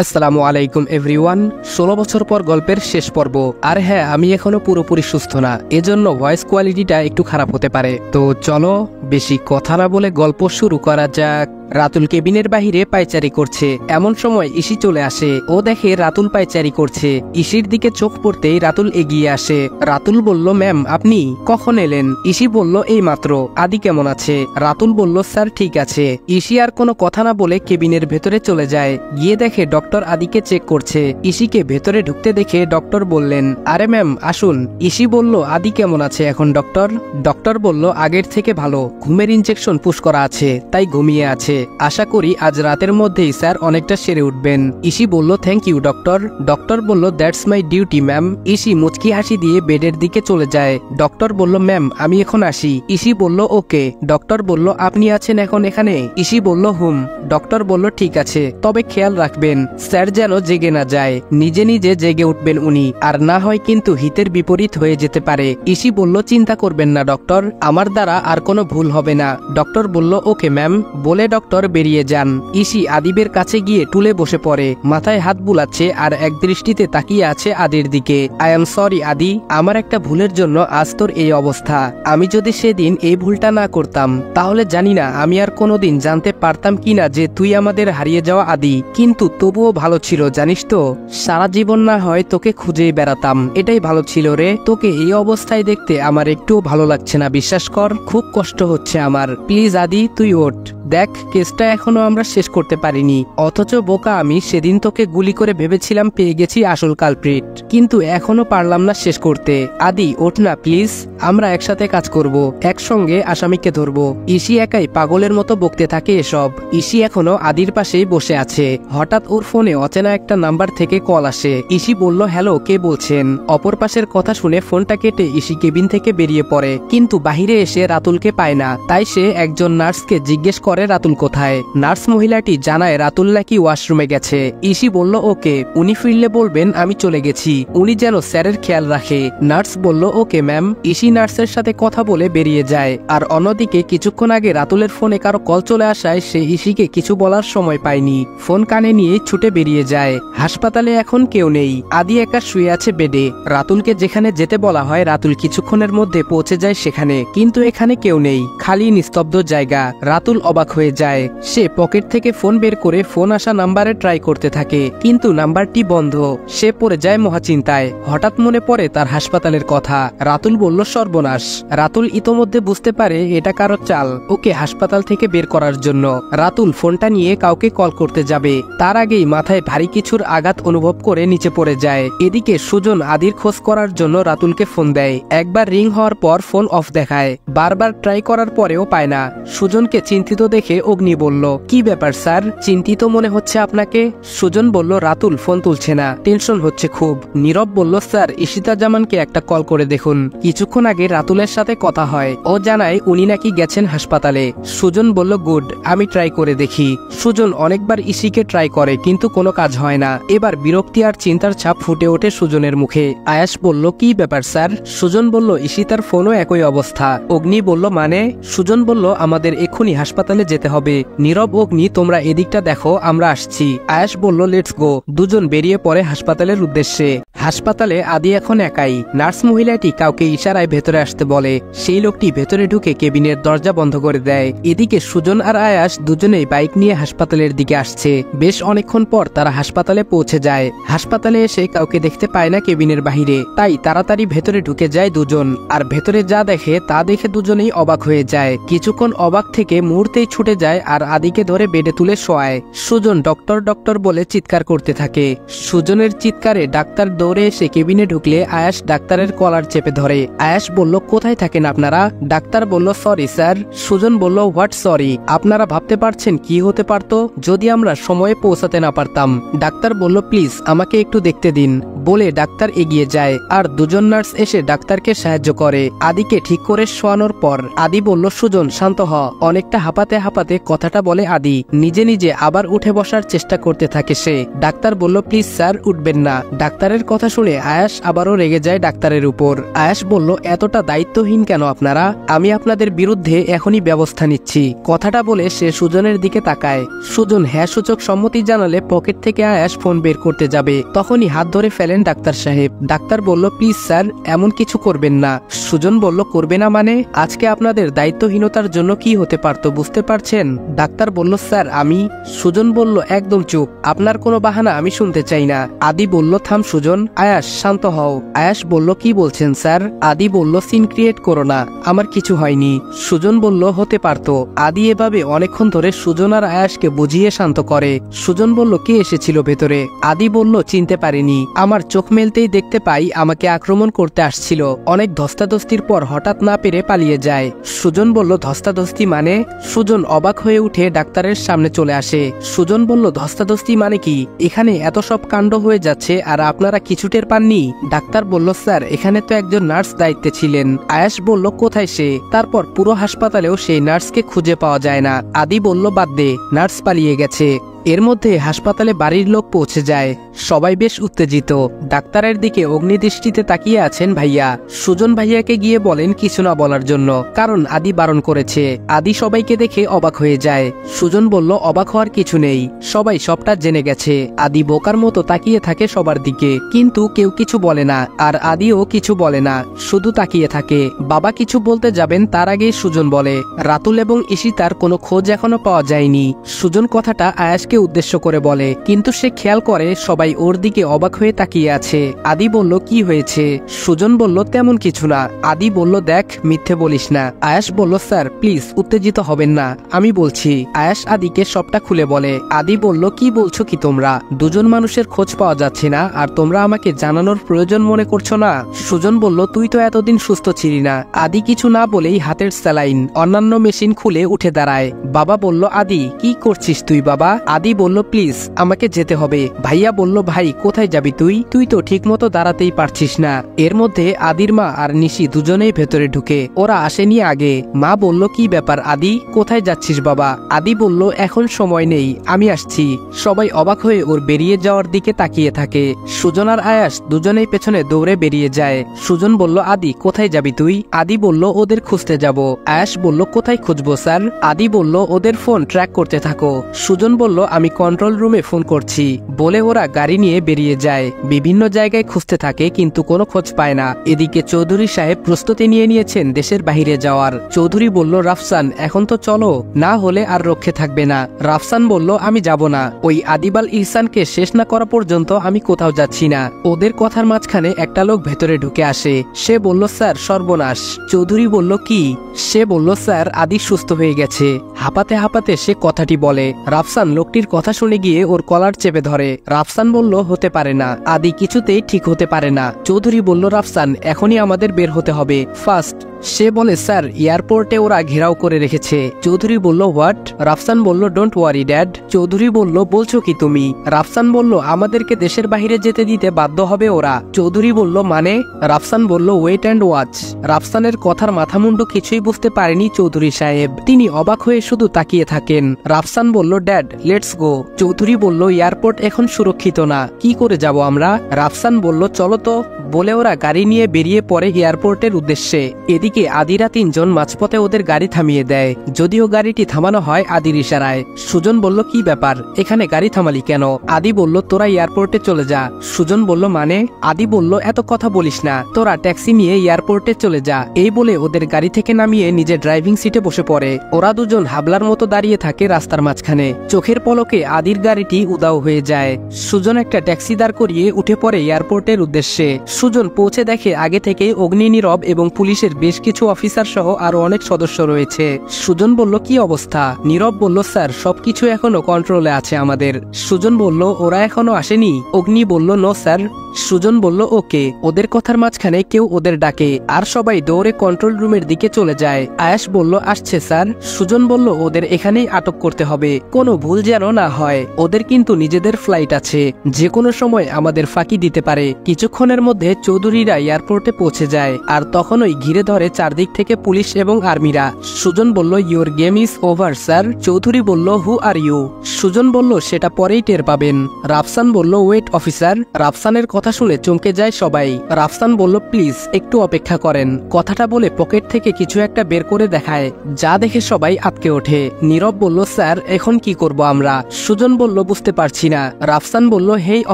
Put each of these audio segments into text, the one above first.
আসসালামু আলাইকুম এভরিওয়ান। 16 বছর পর গল্পের শেষ পর্ব। আর হ্যাঁ, আমি এখনো পুরোপুরি সুস্থ না, এজন্য ভয়েস কোয়ালিটিটা একটু খারাপ হতে পারে। তো চলো বেশি কথা না বলে গল্প শুরু করা যাক। রাতুল কেবিনের বাহিরে পায়চারি করছে। এমন সময় ইসি চলে আসে। ও দেখে রাতুল পায়চারি করছে। ইসির দিকে চোখ পড়তেই রাতুল এগিয়ে আসে। রাতুল বলল, ম্যাম আপনি কখন এলেন? ইসি বলল, এই মাত্র। আদি কেমন আছে? রাতুল বলল, স্যার ঠিক আছে। ইসি আর কোনো কথা না বলে কেবিনের ভেতরে চলে যায়। গিয়ে দেখে ডক্টর আদিকে চেক করছে। ইসিকে ভেতরে ঢুকতে দেখে ডক্টর বললেন, আরে ম্যাম আসুন। ইসি বলল, আদি কেমন আছে এখন ডক্টর? ডক্টর বলল, আগের থেকে ভালো, ঘুমের ইনজেকশন পুশ করা আছে, তাই ঘুমিয়ে আছে। আশা করি আজ রাতের মধ্যেই স্যার অনেকটা সেরে উঠবেন। ইসি বলল, থ্যাংক ইউ ডক্টর। ডক্টর বলল, that's my duty ma'am. EC মুচকি হাসি দিয়ে বেডের দিকে চলে যায়। ডক্টর বলল, ম্যাম আমি এখন আসি। ইসি বলল, ওকে। ডক্টর বলল, আপনি আছেন এখন এখানে? ইসি বলল, হুম। ডক্টর বলল, ঠিক আছে, তবে খেয়াল রাখবেন স্যার যেন জেগে না যায়। নিজে নিজে জেগে উঠবেন উনি, আর না হয় কিন্তু হিতের বিপরীত হয়ে যেতে পারে। ইসি বলল, চিন্তা করবেন না ডক্টর, আমার দ্বারা আর কোনো ভুল হবে না। ডক্টর বলল, ওকে ম্যাম। বলে ডক্টর বেরিয়ে যান। ইসি আদিবের কাছে গিয়ে টুলে বসে পড়ে, মাথায় হাত বুলাচ্ছে আর এক দৃষ্টিতে তাকিয়ে আছে আদির দিকে। আই এম সরি আদি, আমার একটা ভুলের জন্য আজ তোর এই অবস্থা। আমি যদি সেদিন এই ভুলটা না করতাম, তাহলে জানি না আমি আর কোনোদিন জানতে পারতাম কিনা যে তুই আমাদের হারিয়ে যাওয়া আদি। কিন্তু তবুও ভালো ছিল জানিস তো, সারা জীবন না হয় তোকে খুঁজেই বেড়াতাম, এটাই ভালো ছিল রে। তোকে এই অবস্থায় দেখতে আমার একটুও ভালো লাগছে না, বিশ্বাস কর, খুব কষ্ট হচ্ছে আমার। প্লিজ আদি তুই ওঠ। দেখ, কেসটা এখনো আমরা শেষ করতে পারিনি, অথচ বোকা আমি সেদিন তোকে গুলি করে ভেবেছিলাম পেয়ে গেছি আসল কালপ্রিট, কিন্তু এখনো পারলাম না শেষ করতে। আদি ওঠ না প্লিজ, আমরা একসাথে কাজ করব, একসঙ্গে আসামিকে ধরবো। ইসি একাই পাগলের মতো বকতে থাকে এসব। ইসি এখনো আদির পাশেই বসে আছে। হঠাৎ ওর ফোনে অচেনা একটা নাম্বার থেকে কল আসে। ইসি বলল, হ্যালো, কে বলছেন? অপর পাশের কথা শুনে ফোনটা কেটে ইসি কেবিন থেকে বেরিয়ে পড়ে, কিন্তু বাহিরে এসে রাতুলকে পায় না। তাই সে একজন নার্সকে জিজ্ঞেস করে রাতুল কোথায়। নার্স মহিলাটি জানায় রাতুল নাকি ওয়াশরুমে গেছে। ইসি বলল, ওকে, উনি ফিরলে বলবেন আমি চলে গেছি, উনি যেন স্যারের খেয়াল রাখে। নার্স বলল, ওকে ম্যাম। ইসি নার্সের সাথে কথা বলে বেরিয়ে যায়। আর অন্যদিকে কিছুক্ষণ আগে রাতুলের ফোনে কারো কল চলে আসায় সে ইসিকে কিছু বলার সময় পায়নি, ফোন কানে নিয়ে ছুটে বেরিয়ে যায়। হাসপাতালে এখন কেউ নেই, আদি একা শুয়ে আছে বেডে। রাতুলকে যেখানে যেতে বলা হয় রাতুল কিছুক্ষণের মধ্যে পৌঁছে যায় সেখানে, কিন্তু এখানে কেউ নেই, খালি নিস্তব্ধ জায়গা। রাতুল অবাক হয়ে যায়। সে পকেট থেকে ফোন বের করে ফোন আসা নাম্বারে ট্রাই করতে থাকে, কিন্তু নাম্বারটি বন্ধ। সে পড়ে যায় মহাচিন্তায়। হঠাৎ মনে পড়ে তার হাসপাতালের কথা। রাতুল বলল, সর্বনাশ। রাতুল ইতোমধ্যে বুঝতে পারে এটা কারো চাল, ওকে হাসপাতাল থেকে বের করার জন্য। রাতুল ফোনটা নিয়ে কাউকে কল করতে যাবে, তার আগেই মাথায় ভারী কিছুর আঘাত অনুভব করে নিচে পড়ে যায়। এদিকে সুজন আদির খোঁজ করার জন্য রাতুলকে ফোন দেয়। একবার রিং হওয়ার পর ফোন অফ দেখায়, বারবার ট্রাই করার পরেও পায় না। সুজনকে চিন্তিত দেখে অগ্নি বলল, কি ব্যাপার স্যার, চিন্তিত মনে হচ্ছে আপনাকে? সুজন বলল, রাতুল ফোন তুলছে না, টেনশন হচ্ছে খুব। নীরব বলল, স্যার ইশিতা জামানকে একটা কল করে দেখুন, কিছুক্ষণ আগে রাতুলের সাথে কথা হয়, ও জানায় উনি নাকি গেছেন হাসপাতালে। সুজন বলল, গুড, আমি ট্রাই করে দেখি। সুজন অনেকবার ইসিকে ট্রাই করে, কিন্তু কোনো কাজ হয় না। এবার বিরক্তি আর চিন্তার ছাপ ফুটে ওঠে সুজনের মুখে। আয়াস বলল, কি ব্যাপার স্যার? সুজন বলল, ইশিতার ফোনও একই অবস্থা। অগ্নি বলল, মানে? সুজন বলল, আমাদের এক্ষুনি হাসপাতালে যেতে হবে। নীরব, অগ্নি তোমরা এদিকটা দেখো, আমরা আসছি। আয়াস বলল, লেটস গো। দুজন বেরিয়ে পড়ে হাসপাতালের উদ্দেশ্যে। হাসপাতালে আদি এখন একাই। নার্স মহিলাটি কাউকে ইশারায় ভেতরে আসতে বলে, সেই লোকটি ভেতরে ঢুকে কেবিনের দরজা বন্ধ করে দেয়। এদিকে সুজন আর আয়াস দুজনেই বাইক নিয়ে হাসপাতালের দিকে আসছে। বেশ অনেকক্ষণ পর তারা হাসপাতালে পৌঁছে যায়। হাসপাতালে এসে কাউকে দেখতে পায় না কেবিনের বাহিরে, তাই তাড়াতাড়ি ভেতরে ঢুকে যায় দুজন। আর ভেতরে যা দেখে তা দেখে দুজনেই অবাক হয়ে যায়। কিছুক্ষণ অবাক থেকে মুহূর্তেই ছুটে যায় আর আদিকে ধরে বেডে তুলে শোয়ায়। সুজন ডক্টর ডক্টর বলে চিৎকার করতে থাকে। সুজনের চিৎকারে ডাক্তার দৌড়ে এসে কেবিনে ঢুকলে আয়াস ডাক্তারের কলার চেপে ধরে। আয়াস বলল, কোথায় থাকেন আপনারা? ডাক্তার বলল, সরি স্যার। সুজন বলল, হোয়াট সরি? আপনারা ভাবতে পারছেন কি হতে পারত যদি আমরা সময়ে পৌঁছাতে না পারতাম? ডাক্তার বলল, প্লিজ আমাকে একটু দেখতে দিন। বলে ডাক্তার এগিয়ে যায় আর দুজন নার্স এসে ডাক্তারকে সাহায্য করে। আদিকে ঠিক করে শোয়ানোর পর আদি বলল, সুজন শান্ত হ, অনেকটা হাঁপাতে হাঁপাতে কথাটা বলে আদি। নিজে নিজে আবার উঠে বসার চেষ্টা করতে থাকে সে। ডাক্তার বলল, প্লিজ স্যার উঠবেন না। ডাক্তারের কথা শুনে আয়াস আবারও রেগে যায় ডাক্তারের উপর। আয়াস বলল, এতটা দায়িত্বহীন কেন আপনারা? আমি আপনাদের বিরুদ্ধে এখনই ব্যবস্থা নিচ্ছি। কথাটা বলে সে সুজনের দিকে তাকায়। সুজন হ্যাঁ সূচক সম্মতি জানালে পকেট থেকে আয়াস ফোন বের করতে যাবে, তখনই হাত ধরে ফেলেন ডাক্তার সাহেব। ডাক্তার বলল, প্লিজ স্যার এমন কিছু করবেন না। সুজন বলল, করবে না মানে? আজকে আপনাদের দায়িত্বহীনতার জন্য কি হতে পারত বুঝতে পারছেন? ডাক্তার বলল, স্যার আমি। সুজন বলল, একদম চুপ, আপনার কোনো বাহানা আমি শুনতে চাই না। আদি বলল, থাম সুজন। আয়াস শান্ত হও। আয়াস বলল, কি বলছেন স্যার? আদি বলল, সিন ক্রিয়েট করো না, আমার কিছু হয়নি। সুজন বলল, হতে পারতো। আদি এভাবে অনেকক্ষণ ধরে সুজন আর আয়াসকে বুঝিয়ে শান্ত করে। সুজন বলল, কে এসেছিল ভেতরে? আদি বলল, চিনতে পারিনি, আমার চোখ মেলতেই দেখতে পাই আমাকে আক্রমণ করতে আসছিল। অনেক ধস্তাধস্তির পর হঠাৎ না পেরে পালিয়ে যায়। সুজন বলল, ধস্তাধস্তি মানে? সুজন অবাক হয়ে উঠে ডাক্তারের সামনে চলে আসে। সুজন বলল, ধস্তাধস্তি মানে কি? এখানে এত সব কাণ্ড হয়ে যাচ্ছে আর আপনারা কিছু টের পাননি? ডাক্তার বলল, স্যার এখানে তো একজন নার্স দায়িত্বে ছিলেন। আয়াস বলল, কোথায় সে? তারপর পুরো হাসপাতালেও সেই নার্সকে খুঁজে পাওয়া যায় না। আদি বলল, বাদ দে, নার্স পালিয়ে গেছে। এর মধ্যে হাসপাতালে বাড়ির লোক পৌঁছে যায়। সবাই বেশ উত্তেজিত। ডাক্তারের দিকে অগ্নিদৃষ্টিতে তাকিয়ে আছেন ভাইয়া। সুজন ভাইয়াকে গিয়ে বলেন কিছু না বলার জন্য, কারণ আদি বারণ করেছে। আদি সবাইকে দেখে অবাক হয়ে যায়। সুজন বলল, অবাক হওয়ার কিছু নেই, সবাই সবটা জেনে গেছে। আদি বোকার মতো তাকিয়ে থাকে সবার দিকে, কিন্তু কেউ কিছু বলে না, আর আদিও কিছু বলে না, শুধু তাকিয়ে থাকে। বাবা কিছু বলতে যাবেন তার আগেই সুজন বলে, রাতুল এবং ঈশিতার কোনো খোঁজ এখনো পাওয়া যায়নি। সুজন কথাটা আয়াসকে উদ্দেশ্য করে বলে, কিন্তু সে খেয়াল করে সবাই ওর দিকে অবাক হয়ে তাকিয়ে আছে। আদি বলল, কি হয়েছে? সুজন বলল, তেমন কিছু না। আদি বলল, দেখ মিথ্যে বলিস না। আয়াস বলল, স্যার প্লিজ উত্তেজিত হবেন না, আমি বলছি। আয়াস আদিকে সবটা খুলে বলে। আদি বলল, কি বলছো কি তোমরা? দুজন মানুষের খোঁজ পাওয়া যাচ্ছে না আর তোমরা আমাকে জানানোর প্রয়োজন মনে করছো না? সুজন বলল, তুই তো এতদিন সুস্থ ছিলি না। আদি কিছু না বলেই হাতের স্যালাইন অন্যান্য মেশিন খুলে উঠে দাঁড়ায়। বাবা বলল, আদি কি করছিস তুই বাবা? আদি বলল, প্লিজ আমাকে যেতে হবে। ভাইয়া বলল, ভাই কোথায় যাবি তুই? তুই তো ঠিক মতো দাঁড়াতেই পারছিস না। এর মধ্যে আদির মা আর নিশি দুজনেই ভেতরে ঢুকে। ওরা আসেনি আগে। মা বলল, কি ব্যাপার আদি, কোথায় যাচ্ছিস বাবা? আদি বলল, এখন সময় নেই, আমি আসছি। সবাই অবাক হয়ে ওর বেরিয়ে যাওয়ার দিকে তাকিয়ে থাকে। সুজন আর আয়াস দুজনেই পেছনে দৌড়ে বেরিয়ে যায়। সুজন বলল, আদি কোথায় যাবি তুই? আদি বলল, ওদের খুঁজতে যাব। আয়াস বলল, কোথায় খুঁজবো স্যার? আদি বলল, ওদের ফোন ট্র্যাক করতে থাকো। সুজন বলল, আমি কন্ট্রোল রুমে ফোন করছি। বলে ওরা গাড়ি নিয়ে বেরিয়ে যায়। বিভিন্ন জায়গায় খুঁজতে থাকে কিন্তু কোনো খোঁজ পায় না। এদিকে চৌধুরী সাহেব প্রস্তুতি নিয়ে নিয়েছেন দেশের বাহিরে যাওয়ার। চৌধুরী বলল, রাফসান এখন তো চলো, না হলে আর রক্ষে থাকবে না। রাফসান বলল, আমি যাব না, ওই আদিবাল ইহসানকে শেষ না করা পর্যন্ত আমি কোথাও যাচ্ছি না। ওদের কথার মাঝখানে একটা লোক ভেতরে ঢুকে আসে। সে বলল, স্যার সর্বনাশ। চৌধুরী বলল, কি? সে বলল, স্যার আদি সুস্থ হয়ে গেছে। হাঁপাতে হাঁপাতে সে কথাটি বলে। রাফসান লোকটির কথা শুনে গিয়ে ওর কলার চেপে ধরে। রাফসান বলল, হতে পারে না, আদি কিছুতেই ঠিক হতে পারে না। চৌধুরী বলল, রাফসান এখনই আমাদের বের হতে হবে, ফার্স্ট। সে বলে, স্যার এয়ারপোর্টে ওরা ঘেরাও করে রেখেছে। চৌধুরী বলল, হোয়াট? রাফসান বলল, ডোন্ট ওয়ারি ড্যাড। চৌধুরী বলল, বলছো কি তুমি? রাফসান বলল, আমাদেরকে দেশের বাইরে যেতে দিতে বাধ্য হবে ওরা। চৌধুরী বলল, মানে? রাফসান বলল, ওয়েট অ্যান্ড ওয়াচ। রাফসানের কথার মাথামুন্ডু কিছুই বুঝতে পারেনি চৌধুরী সাহেব। তিনি অবাক হয়ে শুধু তাকিয়ে থাকেন। রাফসান বলল, ড্যাড লেটস গো। চৌধুরী বলল, এয়ারপোর্ট এখন সুরক্ষিত না, কি করে যাব আমরা? রাফসান বলল, চলো তো। বলে ওরা গাড়ি নিয়ে বেরিয়ে পড়ে এয়ারপোর্টের উদ্দেশ্যে। এদিকে আদিরা তিনজন মাঝপথে ওদের গাড়ি থামিয়ে দেয়, যদিও গাড়িটি থামানো হয় আদির ইশারায়। সুজন বলল, কি ব্যাপার, এখানে গাড়ি থামালি কেন? আদি বলল, তোরা এয়ারপোর্টে চলে যা। সুজন বলল, মানে? আদি বলল, এত কথা বলিস না, তোরা ট্যাক্সি নিয়ে এয়ারপোর্টে চলে যা। এই বলে ওদের গাড়ি থেকে নামিয়ে নিজের ড্রাইভিং সিটে বসে পড়ে। ওরা দুজন হাবলার মতো দাঁড়িয়ে থাকে রাস্তার মাঝখানে। চোখের পলকে আদির গাড়িটি উদাও হয়ে যায়। সুজন একটা ট্যাক্সি দাঁড় করিয়ে উঠে পড়ে এয়ারপোর্টের উদ্দেশ্যে। সুজন পৌঁছে দেখে আগে থেকে অগ্নি, নীরব এবং পুলিশের বেশ কিছু অফিসার সহ আরো অনেক সদস্য রয়েছে। সুজন বলল, কি অবস্থা? নীরব বলল, স্যার সবকিছু এখনো কন্ট্রোলে আছে আমাদের। সুজন বলল, ওরা এখনো আসেনি? অগ্নি বলল, নো স্যার। সুজন বলল, ওকে। ওদের কথার মাঝখানে কেউ ওদের ডাকে আর সবাই দৌড়ে কন্ট্রোল রুমের দিকে চলে যায়। আয়াস বলল, আসছে স্যার। সুজন বলল, ওদের এখানেই আটক করতে হবে, কোনো ভুল যেন না হয়। ওদের কিন্তু নিজেদের ফ্লাইট আছে, যে কোনো সময় আমাদের ফাঁকি দিতে পারে। কিছুক্ষণের মধ্যে মধ্যে চৌধুরীরা এয়ারপোর্টে পৌঁছে যায় আর তখনই ঘিরে ধরে চারদিক থেকে পুলিশ এবং আর্মিরা। সুজন বলল, your game is over sir. Chowdhury বলল, হু আর ইউ? সুজন বলল, সেটা পরেই টের পাবেন। রাফসান বলল, ওয়েট অফিসার। রাফসানের কথা শুনে চমকে যায় সবাই। রাফসান বলল, প্লিজ একটু অপেক্ষা করেন। কথাটা বলে পকেট থেকে কিছু একটা বের করে দেখায়, যা দেখে সবাই আটকে ওঠে। নীরব বলল, স্যার এখন কি করব আমরা? সুজন বলল, বুঝতে পারছি না। রাফসান বলল, হেই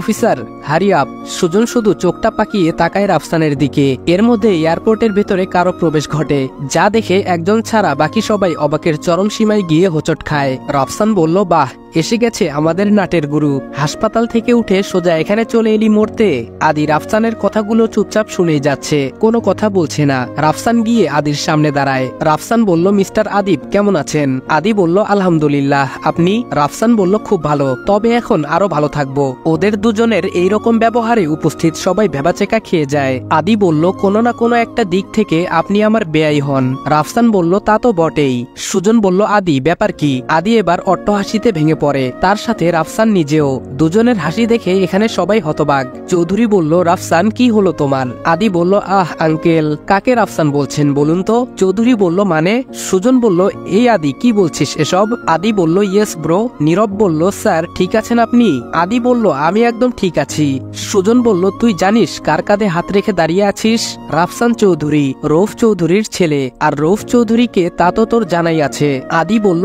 অফিসার, হারি আপ। সুজন শুধু চোখটা পাকিয়ে তাকায় রাফসানের দিকে। এর মধ্যে এয়ারপোর্টের ভেতরে কারো প্রবেশ ঘটে, যা দেখে একজন ছাড়া বাকি সবাই অবাকের চরম সীমায় গিয়ে হোঁচট খায়। রাফসান বলল, বাহ, এসে গেছে আমাদের নাটের গুরু। হাসপাতাল থেকে উঠে সোজা এখানে চলে এলি মরতে? আদি রাফসানের কথাগুলো চুপচাপ শুনেই যাচ্ছে, কোনো কথা বলছে না। রাফসান গিয়ে আদির সামনে দাঁড়ায়। রাফসান বলল, মিস্টার আদিব কেমন আছেন? আদি বলল, আলহামদুলিল্লাহ। আপনি? রাফসান বলল, খুব ভালো, তবে এখন আরো ভালো থাকবো। ওদের দুজনের এইরকম ব্যবহারে উপস্থিত সবাই ভেবাচেকা খেয়ে যায়। আদি বলল, কোনো না কোনো একটা দিক থেকে আপনি আমার বেয়াই হন। রাফসান বলল, তা তো বটেই। সুজন বলল, আদি ব্যাপার কি? আদি এবার অট্টহাসিতে ভেঙে পড়ে, তার সাথে রাফসান নিজেও। দুজনের হাসি দেখে এখানে সবাই হতবাক। চৌধুরী বলল, রাফসান কি হলো তোমার? আদি বলল, আহ আঙ্কেল। কাকে রাফসান বলছেন বলুন তো? চৌধুরী বলল, মানে? সুজন বলল, এই আদি কি বলছিস এসব? আদি বলল, ইয়েস ব্রো। নীরব বলল, স্যার ঠিক আছেন আপনি? আদি বলল, আমি একদম ঠিক আছি। সুজন বলল, তুই জানিস কার কাঁধে হাত রেখে দাঁড়িয়ে আছিস? রাফসান চৌধুরী, রৌফ চৌধুরীর ছেলে। আর রৌফ চৌধুরীকে তা তো তোর জানাই আছে। আদি বলল,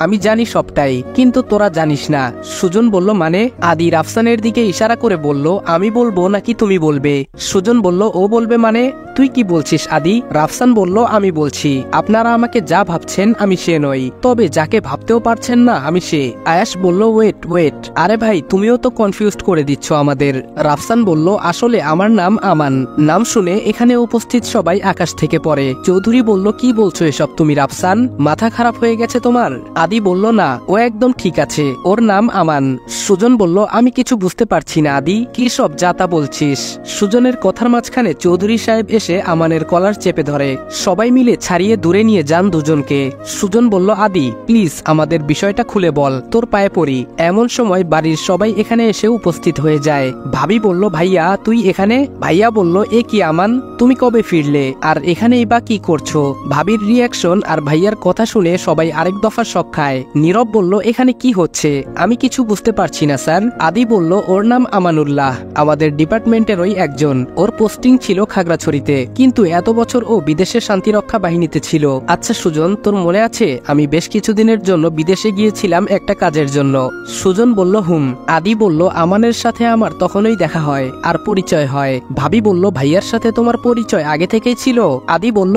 আমি জানি সবটাই, কিন্তু তোরা জানিস না। সুজন বলল, মানে? আদি রাফসানের দিকে ইশারা করে বলল, আমি বলবো নাকি তুমি বলবে? সুজন বলল, ও বলবে মানে? তুই কি বলছিস আদি? রাফসান বলল, আমি বলছি, আপনারা আমাকে যা ভাবছেন আমি সে নই, তবে যাকে ভাবতেও পারছেন না আমি সে। আয়াস বলল, ওয়েট ওয়েট, আরে ভাই তুমিও তো কনফিউজড করে দিচ্ছ আমাদের। রাফসান বলল, আসলে আমার নাম আমান। নাম শুনে এখানে উপস্থিত সবাই আকাশ থেকে পড়ে। চৌধুরী বলল, কি বলছো এসব তুমি রাফসান? মাথা খারাপ হয়ে গেছে তোমার? আদি বলল, না, ও একদম ঠিক আছে, ওর নাম আমান। সুজন বলল, আমি কিছু বুঝতে পারছি না আদি, কি সব যাতা বলছিস? সুজনের কথার মাঝখানে চৌধুরী সাহেব এসে আমানের কলার চেপে ধরে। সবাই মিলে ছাড়িয়ে দূরে নিয়ে যান দুজনকে। সুজন বলল, আদি প্লিজ আমাদের বিষয়টা খুলে বল, তোর পায়ে পড়ি। এমন সময় বাড়ির সবাই এখানে এসে উপস্থিত হয়ে যায়। ভাবি বলল, ভাইয়া তুই এখানে? ভাইয়া বলল, এ কি আমান, তুমি কবে ফিরলে আর এখানেই বা কি করছো? ভাবির রিয়াকশন আর ভাইয়ার কথা শুনে সবাই আরেক দফা শক খায়। নীরব বলল, এখানে কি হচ্ছে? আমি কিছু বুঝতে পারছি না স্যার। আদি বলল, ওর নাম আমানুল্লাহ, আমাদের ডিপার্টমেন্টেরই একজন। ওর পোস্টিং ছিল খাগড়াছড়িতে, কিন্তু এত বছর ও বিদেশের শান্তিরক্ষা বাহিনীতে ছিল। আচ্ছা সুজন, তোর মনে আছে আমি বেশ কিছুদিনের জন্য বিদেশে গিয়েছিলাম একটা কাজের জন্য? সুজন বলল, আদি বলল, আমানের সাথে আমার তখনই দেখা হয় আর পরিচয় হয়। ভাবি বলল, ভাইয়ার সাথে তোমার পরিচয় আগে থেকেই ছিল? আদি বলল,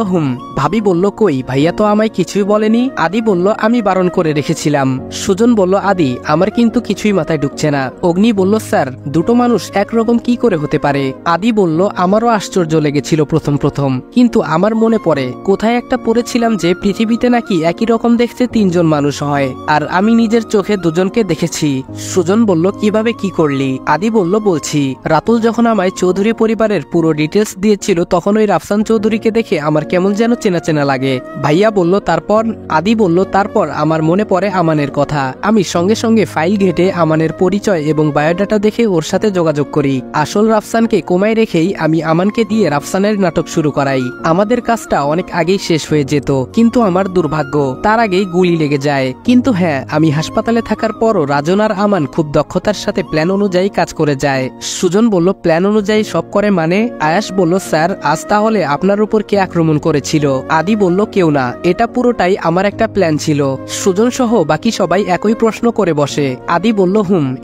ভাবি বলল, কই, ভাইয়া তো আমায় কিছুই বলেনি। আদি বলল, আমি বারণ করে রেখেছিলাম। সুজন বলল, আদি আমার কিন্তু কিছুই মাথায় ঢুকছে না। অগ্নি বলল, স্যার দুটো মানুষ একরকম কি করে হতে পারে? আদি বলল, আমারও আশ্চর্য লেগেছিল প্রথম প্রথম, কিন্তু আমার মনে পড়ে কোথায় একটা পড়েছিলাম যে পৃথিবীতে নাকি একই রকম দেখতে তিনজন মানুষ হয়, আর আমি নিজের চোখে দুজনকে দেখেছি। সুজন বলল, কিভাবে কি করলি? আদি বলল, বলছি, রাতুল যখন আমায় চৌধুরী পরিবারের পুরো ডিটেলস দিয়েছিল তখন ওই রাফসান চৌধুরীকে দেখে আমার কেমন যেন চেনা চেনা লাগে। ভাইয়া বলল, তারপর? আদি বলল, তারপর আমার মনে পড়ে আমানের কথা। আমি সঙ্গে সঙ্গে ফাইল ঘেটে আমানের পরিচয় এবং বায়োডাটা দেখে ওর সাথে যোগাযোগ করি। আসল রাফসানকে কমায় রেখেই আমি আমানকে দিয়ে রাফসানের নাটক শুরু করাই। আমাদের কাজটা অনেক আগেই শেষ হয়ে যেত, কিন্তু আমার দুর্ভাগ্য তার আগেই গুলি লেগে যায়। কিন্তু হ্যাঁ, আমি হাসপাতালে থাকার পরও রাজন আর আমান খুব দক্ষতার সাথে প্ল্যান অনুযায়ী কাজ করে যায়। সুজন বলল, প্ল্যান অনুযায়ী সব করে মানে? আয়াস বলল, স্যার আজ তাহলে আপনার উপর কে আক্রমণ করেছিল? আদি বলল, কেউ না, এটা পুরোটাই আমার একটা প্ল্যান ছিল। সুজন সহ বাকি সবাই একই প্রশ্ন করে বসে। আদি বলল,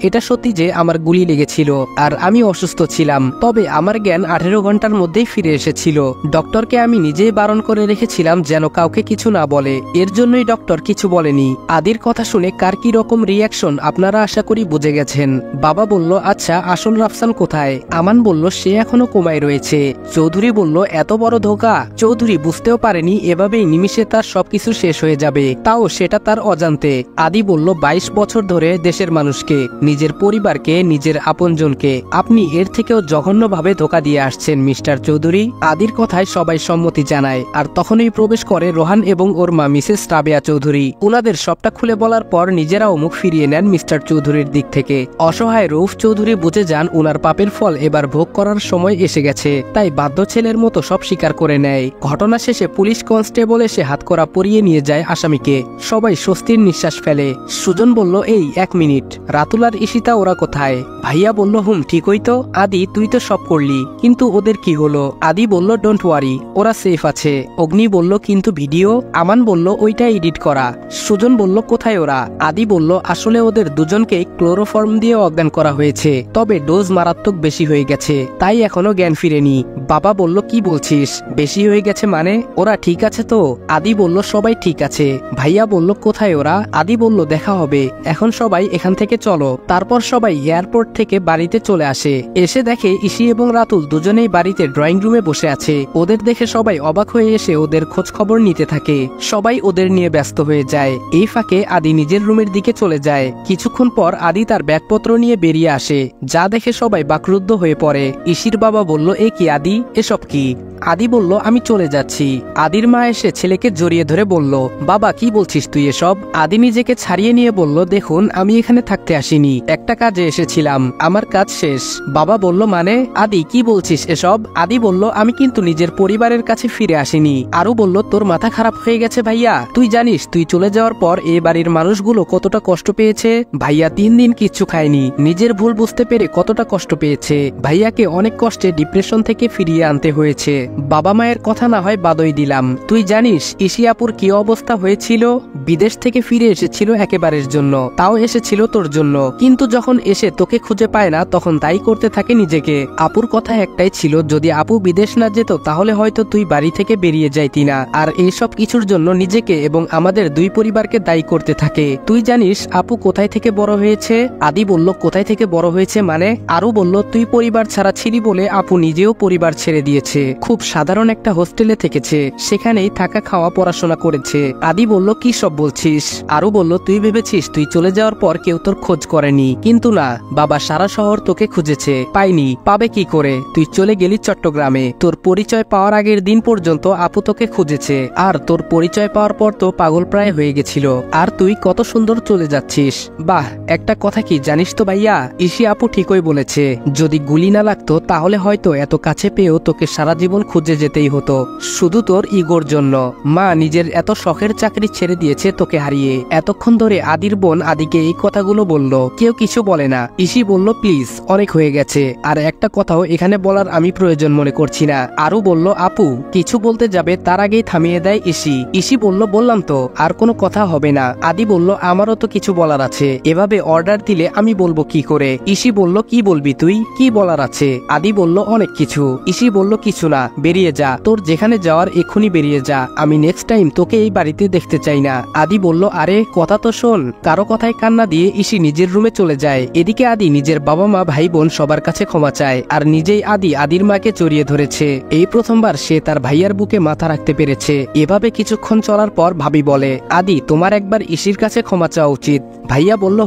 এটা সত্যি যে আমার গুলি লেগেছিল আর আমি অসুস্থ ছিলাম, তবে আমার জ্ঞান 18 ঘন্টার মধ্যেই ফিরে এসেছিল। ডক্টরকে আমি নিজেই বারণ করে রেখেছিলাম যেন কাউকে কিছু না বলে, এর জন্যই ডক্টর কিছু বলেনি। আদির কথা শুনে কার কি রকম রিয়াকশন আপনারা আশা করি বুঝে গেছেন। বাবা বলল, আচ্ছা আসল রাফসান কোথায়? আমান বলল, সে এখনো কোমায় রয়েছে। চৌধুরী বলল, এত বড় ধোঁকা! চৌধুরী বুঝতেও পারেনি এভাবেই নিমিষে তার সবকিছু শেষ হয়ে যাবে, তাও সেটা তার অজান্তে। আদি বলল, 22 বছর ধরে দেশের মানুষকে, নিজের পরিবারকে, নিজের আপনজনকে আপনি এর থেকেও জঘন্যভাবে ধোঁকা দিয়ে আসছেন মিস্টার চৌধুরী। আদির কথায় সবাই সম্মতি জানায়, আর তখনই প্রবেশ করে রোহান এবং ওর মা মিসেস রাবেয়া চৌধুরী। উনাদের সবটা খুলে বলার পর নিজেরাও মুখ ফিরিয়ে নেন মিস্টার চৌধুরীর দিক থেকে। অসহায় রৌফ চৌধুরী বুঝে যান উনার পাপের ফল এবার ভোগ করা করার সময় এসে গেছে, তাই বাধ্য ছেলের মতো সব স্বীকার করে নেয়। ঘটনা শেষে পুলিশ কনস্টেবল এসে হাতকড়া পরিয়ে নিয়ে যায় আসামিকে। সবাই স্বস্তির নিঃশ্বাস ফেলে। সুজন বলল, এই 1 মিনিট, রাতুল আর ঈশিতা ওরা কোথায়? ভাইয়া বলল, ঠিকই তো আদি, তুই তো সব করলি, কিন্তু ওদের কি হলো? আদি বলল, ডোন্ট ওয়ারি, ওরা সেফ আছে। অগ্নি বলল, কিন্তু ভিডিও? আমান বলল, ওইটা এডিট করা। সুজন বলল, কোথায় ওরা? আদি বলল, আসলে ওদের দুজনকে ক্লোরোফর্ম দিয়ে অজ্ঞান করা হয়েছে, তবে ডোজ মারাত্মক বেশি হয়ে গেছে, তাই এখনো জ্ঞান ফিরেনি। বাবা বলল, কি বলছিস, বেশি হয়ে গেছে মানে? ওরা ঠিক আছে তো? আদি বলল, সবাই ঠিক আছে। ভাইয়া বলল, কোথায় ওরা? আদি বলল, দেখা হবে, এখন সবাই এখান থেকে চলো। তারপর সবাই এয়ারপোর্ট থেকে বাড়িতে চলে আসে। এসে দেখে ঈশি এবং রাতুল দুজনেই বাড়িতে ড্রয়িং রুমে বসে আছে। ওদের দেখে সবাই অবাক হয়ে এসে ওদের খোঁজ খবর নিতে থাকে। সবাই ওদের নিয়ে ব্যস্ত হয়ে যায়। এই ফাঁকে আদি নিজের রুমের দিকে চলে যায়। কিছুক্ষণ পর আদি তার ব্যাগপত্র নিয়ে বেরিয়ে আসে, যা দেখে সবাই বাকরুদ্ধ হয়ে পড়ে। ঈশির বাবা বলল, এ কি আদি, এসব কি? আদি বলল, আমি চলে যাচ্ছি। আদির মা এসে ছেলেকে জড়িয়ে ধরে বলল, বাবা কি বলছিস তুই এসব? আদি নিজেকে ছাড়িয়ে নিয়ে বলল, দেখুন, আমি এখানে থাকতে আসিনি, একটা কাজে এসেছিলাম, আমার কাজ শেষ। বাবা বলল, মানে? আদি কি বলছিস এসব? আদি বলল, আমি কিন্তু নিজের পরিবারের কাছে ফিরে আসিনি। আরো বলল, তোর মাথা খারাপ হয়ে গেছে ভাইয়া, তুই জানিস তুই চলে যাওয়ার পর এ বাড়ির মানুষগুলো কতটা কষ্ট পেয়েছে? ভাইয়া 3 দিন কিচ্ছু খায়নি, নিজের ভুল বুঝতে পেরে কতটা কষ্ট পেয়েছে। ভাইয়াকে অনেক কষ্টে ডিপ্রেশন থেকে ফিরিয়ে আনতে হয়েছে। বাবা মায়ের কথা না হয় বাদই দিলাম, তুই জানিস ঈশি আপুর কি অবস্থা হয়েছিল? বিদেশ থেকে ফিরে এসেছিল একেবারের জন্য, তাও এসেছিল তোর জন্য, কিন্তু যখন এসে তোকে খুঁজে পায় না তখন দায়ী করতে থাকে নিজেকে। আপুর কথা একটাই ছিল, যদি আপু বিদেশ না যেত তাহলে হয়তো তুই বাড়ি থেকে বেরিয়ে যাইতি না। আর এইসব কিছুর জন্য নিজেকে এবং আমাদের 2 পরিবারকে দায়ী করতে থাকে। তুই জানিস আপু কোথায় থেকে বড় হয়েছে? আদি বলল, কোথায় থেকে বড় হয়েছে মানে? আরও বলল, তুই পরিবার ছাড়া ছিলি বলে আপু নিজেও পরিবার ছেড়ে দিয়েছে, খুব সাধারণ একটা হোস্টেলে থেকেছে, সেখানেই থাকা খাওয়া পড়াশোনা করেছে। আদি বলল, কি সব বলছিস? আরো বলল, তুই ভেবেছিস তুই চলে যাওয়ার পর কেউ তোর খোঁজ করেনি, কিন্তু না, বাবা সারা শহর তোকে খুঁজেছে, পাইনি, পাবে কি করে? তুই চলে গেলি চট্টগ্রামে, তোর পরিচয় পাওয়ার আগের দিন পর্যন্ত আপু তোকে খুঁজেছে, আর তোর পরিচয় পাওয়ার পর তো পাগল প্রায় হয়ে গেছিল, আর তুই কত সুন্দর চলে যাচ্ছিস। বাহ, একটা কথা কি জানিস তো ভাইয়া, ঈশি আপু ঠিকই বলেছে, যদি গুলি না লাগতো তাহলে হয়তো এত কাছে পেয়েও তোকে সারা জীবন খুঁজে যেতেই হতো, শুধু তোর ইগোর জন্য। মা নিজের এত শখের চাকরি ছেড়ে দিয়েছে তোকে হারিয়ে। এতক্ষণ ধরে আদির বোন আদিকে এই কথাগুলো বলল, কেউ কিছু বলে না। ঈশি বলল, প্লিজ, অনেক হয়ে গেছে, আর একটা কথাও এখানে বলার আমি প্রয়োজন মনে করছি না। আরও বলল, আপু কিছু বলতে যাবে তার আগেই থামিয়ে দেয় ঈশি। ঈশি বলল, বললাম তো, আর কোনো কথা হবে না। আদি বলল, আমারও তো কিছু বলার আছে, এভাবে অর্ডার দিলে আমি বলবো কি করে? ঈশি বলল, কি বলবি তুই, কি বলার আছে? আদি বলল, অনেক কিছু। ঈশি বলল, কিছু না, বেরিয়ে যা, তোর যেখানে যাওয়ার এক্ষুনি বেরিয়ে যা, আমি নেক্সট টাইম তোকে এই বাড়িতে দেখতে চাই না। আদি বলল, আরে কথা তো শোন। কারো কথায় কান্না দিয়ে ঈশি নিজের রুমে চলে যায়। এদিকে আদি নিজের বাবা মা ভাই বোন সবার কাছে ক্ষমা চায়, আর নিজেই আদির মাকে জড়িয়ে ধরেছে। এই প্রথমবার সে তার ভাইয়ার বুকে মাথা রাখতে পেরেছে। এভাবে কিছুক্ষণ চলার পর ভাবি বলে, আদি তোমার একবার ঈশির কাছে ক্ষমা চাওয়া উচিত। ভাইয়া বলল,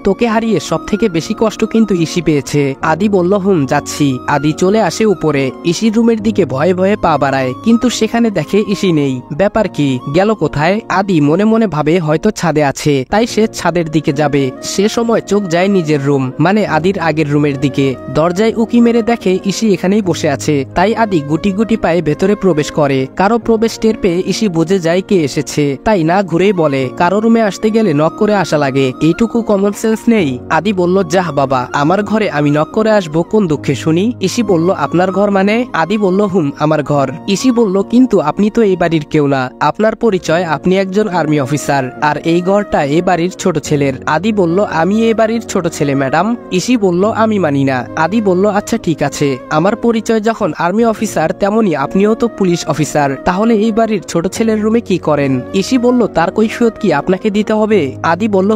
তোকে হারিয়ে সব থেকে বেশি কষ্ট কিন্তু ঈশি পেয়েছে। আদি বলল, যাচ্ছি। আদি চলে আসে উপরে, ঈশির রুমের দিকে ভয়ে ভয়ে পা বাড়ায়, কিন্তু সেখানে দেখে ঈশি নেই। ব্যাপার কি, গেল কোথায়? আদি মনে মনে ভাবে হয়তো ছাদে আছে, তাই সে ছাদের দিকে যাবে। সে সময় চোখ যায় নিজের রুম, মানে আদির আগের রুমের দিকে। দরজায় উকি মেরে দেখে ঈশি এখানেই বসে আছে, তাই আদি গুটি গুটি পায়ে ভেতরে প্রবেশ করে। কারো প্রবেশ টের পেয়ে ঈশি বুঝে যায় কে এসেছে, তাই না ঘুরেই বলে, কারো রুমে আসতে গেলে নক করে আসা লাগে, এইটুকু কমন সেন্স নেই? আদি বলল, যাহ বাবা, আমার ঘরে আমি নক করে আসবো কোন দুঃখে শুনি? ঈশি বলল, আপনার ঘর মানে? আদি বলল, আমার ঘর। ঈশি বলল, কিন্তু আপনি তো এই বাড়ির কেউ না, আপনার পরিচয় আপনি একজন আর্মি অফিসার, আর এই ঘরটা এই বাড়ির ছোট ছেলের। আদি বলল, আমি এই বাড়ির ছোট ছেলে ম্যাডাম। ঈশি বলল, আমি মানি না। আদি বলল, আচ্ছা ঠিক আছে, আমার পরিচয় যখন আর্মি অফিসার, তেমনি আপনিও তো পুলিশ অফিসার, তাহলে এই বাড়ির ছোট ছেলের রুমে কি করেন? ঈশি বলল, তার কৈফিয়ত কি আপনাকে দিতে হবে? আদি বলল,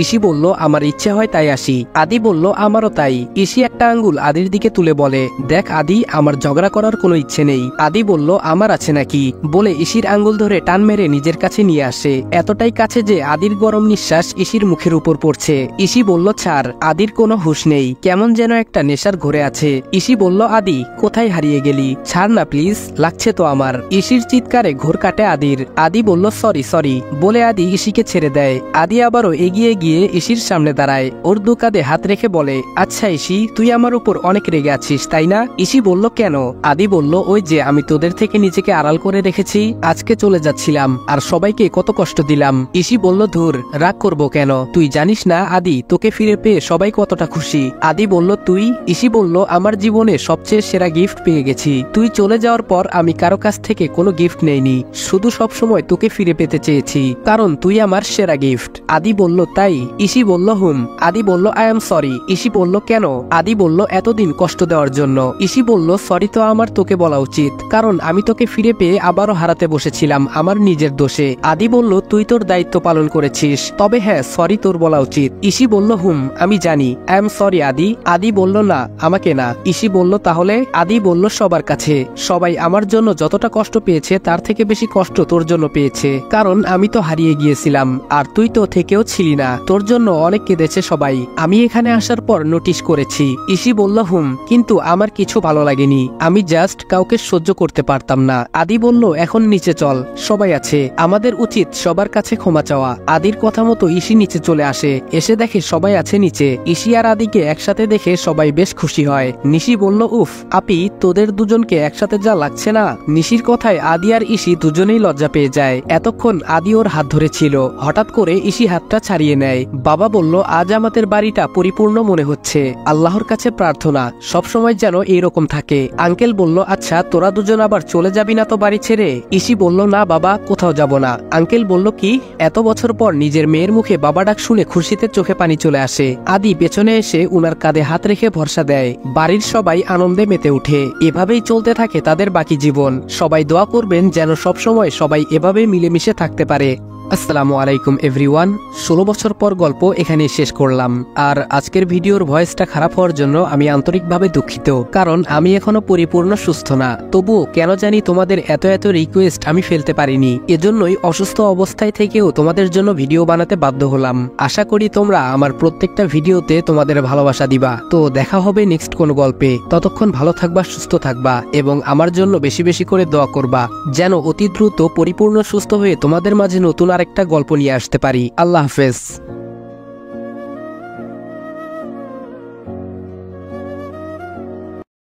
ঈশি বলল, আমার ইচ্ছে হয় তাই আসি। আদি বলল, আমারও তাই। ঈশি একটা আঙ্গুল আদির দিকে তুলে বলে, দেখ আদি, আমার ঝগড়া করার কোনো ইচ্ছে ইচ্ছে নেই। আদি বলল আমার আছে নাকি বলে ইসির আঙ্গুল ধরে টান মেরে নিজের কাছে নিয়ে আসে, এতটাই কাছে যে আদির গরম নিঃশ্বাস ইসির মুখের উপর পড়ছে। ইসি বলল ছাড়। আদির কোনো হুঁশ নেই, কেমন যেন একটা নেশার ঘরে আছে। ইসি বলল আদি কোথায় হারিয়ে গেলি, ছাড় না প্লিজ, লাগছে তো আমার। ইসির চিৎকারে ঘোর কাটে আদির। আদি বলল সরি সরি বলে আদি ইসিকে ছেড়ে দেয়। আদি আবারও এগিয়ে গিয়ে ইসির সামনে দাঁড়ায়, ওর দু কাঁধে হাত রেখে বলে আচ্ছা ইসি তুই আমার উপর অনেক রেগে আছিস তাই না? ইসি বলল কেন? আদি বলল ওই যে আমি তোদের থেকে নিজেকে আড়াল করে রেখেছি, আজকে চলে যাচ্ছিলাম আর সবাইকে কত কষ্ট দিলাম। ইসি বলল ধুর, রাগ করবো কেন, তুই জানিস না আদি তোকে ফিরে পেয়ে সবাই কতটা খুশি। আদি বলল তুই? ইসি বলল আমার জীবনে সবচেয়ে সেরা গিফট পেয়ে গেছি, তুই চলে যাওয়ার পর আমি কারো কাছ থেকে কোনো গিফট নেইনি, শুধু সবসময় তোকে ফিরে পেতে চেয়েছি, কারণ তুই আমার সেরা গিফট। আদি বলল তাই? ইসি বলল হুম। আদি বলল আই এম সরি। ইসি বলল কেন? আদি বলল এতদিন কষ্ট দেওয়ার জন্য। ইসি বলল সরি তো আমার তোকে বলা উচিত, কারণ আমি তোকে ফিরে পেয়ে আবারও হারাতে বসেছিলাম আমার নিজের দোষে। আদি বলল তুই তোর দায়িত্ব পালন করেছিস, তবে হ্যাঁ সরি তোর বলা উচিত। ইসি বলল হুম আমি জানি, আই এম সরি আদি। আদি বলল না আমাকে না। ইসি বলল তাহলে? আদি বলল সবার কাছে, সবাই আমার জন্য যতটা কষ্ট পেয়েছে তার থেকে বেশি কষ্ট তোর জন্য পেয়েছে, কারণ আমি তো হারিয়ে গিয়েছিলাম আর তুই তো থেকেও ছিলি না, তোর জন্য অনেক কেঁদেছে সবাই, আমি এখানে আসার পর নোটিশ করেছি। ইসি বলল হুম, কিন্তু আমার কিছু ভালো লাগেনি, আমি জাস্ট কাউকে সহ্য করতে পারতাম না। আদি বলল এখন নিচে চল, সবাই আছে, আমাদের উচিত সবার কাছে ক্ষমা চাওয়া। আদির কথা মতো ইসি নিচে চলে আসে, এসে দেখে সবাই আছে নিচে। ইসি আর আদিকে একসাথে দেখে সবাই বেশ খুশি হয়। নিশি বলল উফ আপি তোদের দুজনকে একসাথে যা লাগছে না। নিশির কথায় আদি আর ইসি দুজনেই লজ্জা পেয়ে যায়। এতক্ষণ আদি ওর হাত ধরেছিল, হঠাৎ করে ইসি হাতটা ছাড়িয়ে নেয়। বাবা বলল আজ আমাদের বাড়িটা পরিপূর্ণ মনে হচ্ছে, আল্লাহর কাছে প্রার্থনা সবসময় যেন এইরকম থাকে। আঙ্কেল বলল আচ্ছা তোরা দুজন আবার চলে যাবি না তো বাড়ি ছেড়ে? ইসি বলল না বাবা কোথাও যাব না। আঙ্কেল বলল কি? এত বছর পর নিজের মেয়ের মুখে বাবা ডাক শুনে খুশিতে চোখে পানি চলে আসে। আদি পেছনে এসে উনার কাঁধে হাত রেখে ভরসা দেয়। বাড়ির সবাই আনন্দে মেতে উঠে। এভাবেই চলতে থাকে তাদের বাকি জীবন। সবাই দোয়া করবেন যেন সবসময় সবাই এভাবে মিলেমিশে থাকতে পারে। আসসালামু আলাইকুম এভরিওয়ান, 16 বছর পর গল্প এখানে শেষ করলাম। আর আজকের ভিডিওর ভয়েসটা খারাপ হওয়ার জন্য আমি আন্তরিকভাবে দুঃখিত, কারণ আমি এখনো পরিপূর্ণ সুস্থ না। তবুও কেন জানি তোমাদের এত এত রিকোয়েস্ট আমি ফেলতে পারিনি, এজন্যই অসুস্থ অবস্থায় থেকেও তোমাদের জন্য ভিডিও বানাতে বাধ্য হলাম। আশা করি তোমরা আমার প্রত্যেকটা ভিডিওতে তোমাদের ভালোবাসা দিবা। তো দেখা হবে নেক্সট কোনো গল্পে, ততক্ষণ ভালো থাকবা, সুস্থ থাকবা এবং আমার জন্য বেশি বেশি করে দোয়া করবা যেন অতি দ্রুত পরিপূর্ণ সুস্থ হয়ে তোমাদের মাঝে নতুন আরেকটা গল্প নিয়ে আসতে পারি। আল্লাহ হাফেজ।